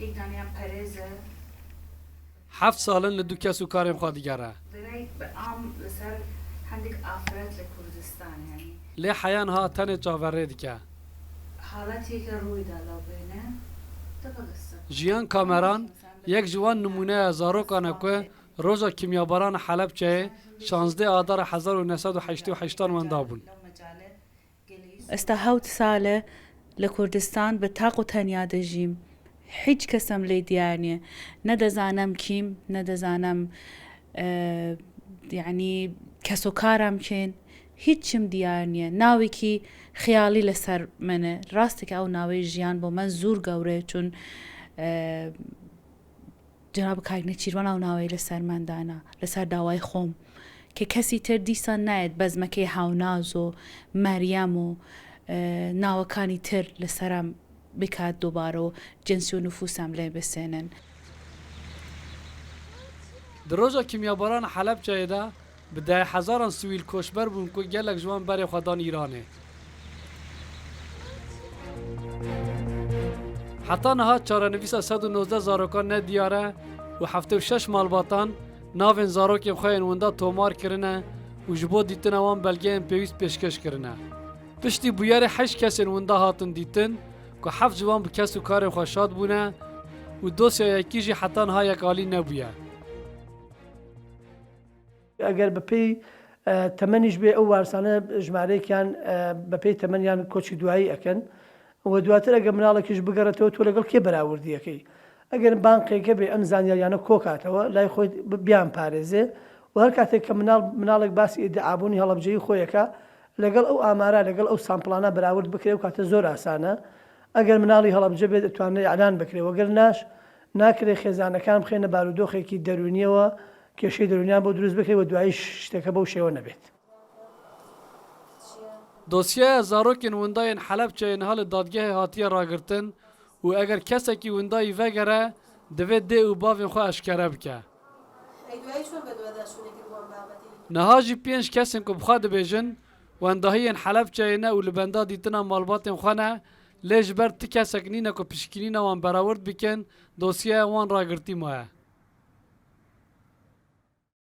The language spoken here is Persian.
یک دانیم پریزه 7 سالن لدو کس و کارم خواه دیگره برای عام لسر هندک آفرت لکردستان یعنی لی حیان ها تن جاوره دیگه حالتی که روی دالا بینه دبگسته جیان کامران یک جوان نمونه زاروکانه که روزا کیمیابران حلب چه 16 آذر 1988 وندا بون استا هەوت ساڵە لە کوردستان بە تاق و تەنیا دەژیم هیچ کەسم لێ دیار نییە نەدەزانم کیم نەدەزانم یعنی کەس و کارم کێن هیچم دیار نییە ناوێکی خیاڵی لەسەر منە ڕاستێک ئەو ناوەی ژیان بۆ من زۆر گەورەیە چون جناب کاک نەچیروان ئەو ناوەی لەسەر مندانە لەسەر داوای خۆم کە کەسی تر دیسان نایەت بەزمەکەی هاوناز و مەریەم و ناوەکانی تر لەسەرم بکات دووبارە و جنسی و نفوسم لێ بسێنن دروزا کیمیابران حلب چه ده بدای هزاران سویل کشبر بون که گلک جوان بر خودان ایرانه حتی نها چارنویس 119 زاروکان ندیاره و 76 مالباتان ناوین زاروکیم خواهین وندا تومار کرنه و جبو دیتن اوان بلگه این پیویست پیشکش کرنه پشتی بویار 8 کسی وندا هاتن دیتن که 7 جوان به کس و کارم خواه شاد بونه و دوسیا یکیجی حتی نها یک آلی نبویه ئەگەر بەپێی تەمەنیش بێ ئەو وارسانە ژمارەیەکیان بەپێی تەمەنیان کۆچی دوایی ئەکەن و دواتر ئەگە مناڵێکیش بگەڕێتەوە تۆ لەگەڵ کێ بەراوردیەکەی ئەگەر بانقێکە بێ ئەم زانیاریانە کۆکاتەوە لای خۆی بیان پارێزێ و هەر کاتێک کە مناڵێک باسی ئیدعابوونی هەڵەبجەیی خۆیەکە لەگەڵ ئەو ئامارە لەگەڵ ئەو سامپڵانە بەراورد بکرێ و کاتە زۆر ئاسانە ئەگەر مناڵی هەڵەبجە بێت دەتوانێت ئەعلان بکرێ وەگەر ناکرێ خێزانەکان بخێنە بارودۆخێکی دەرونیەوە کێشەی دەرونیان بۆ دروست بکرێت و دوایی شتەکە بەو شێوە نەبێت. دوسیه زاروکین ونداین حلب چه این حال دادگاه هاتیه راگرتن و اگر کسی که وندایی وگره دوید ده و باوین خواه اشکره بکه. نهاجی 5 کسی که بخواه دبیجن وندهی این حلب چه اینه و لبنده دیتنا مالباتین خوانه لیش بر تی کسی که نینه که پشکینینه وان براورد بکن دوسیه وان راگرتی ماه.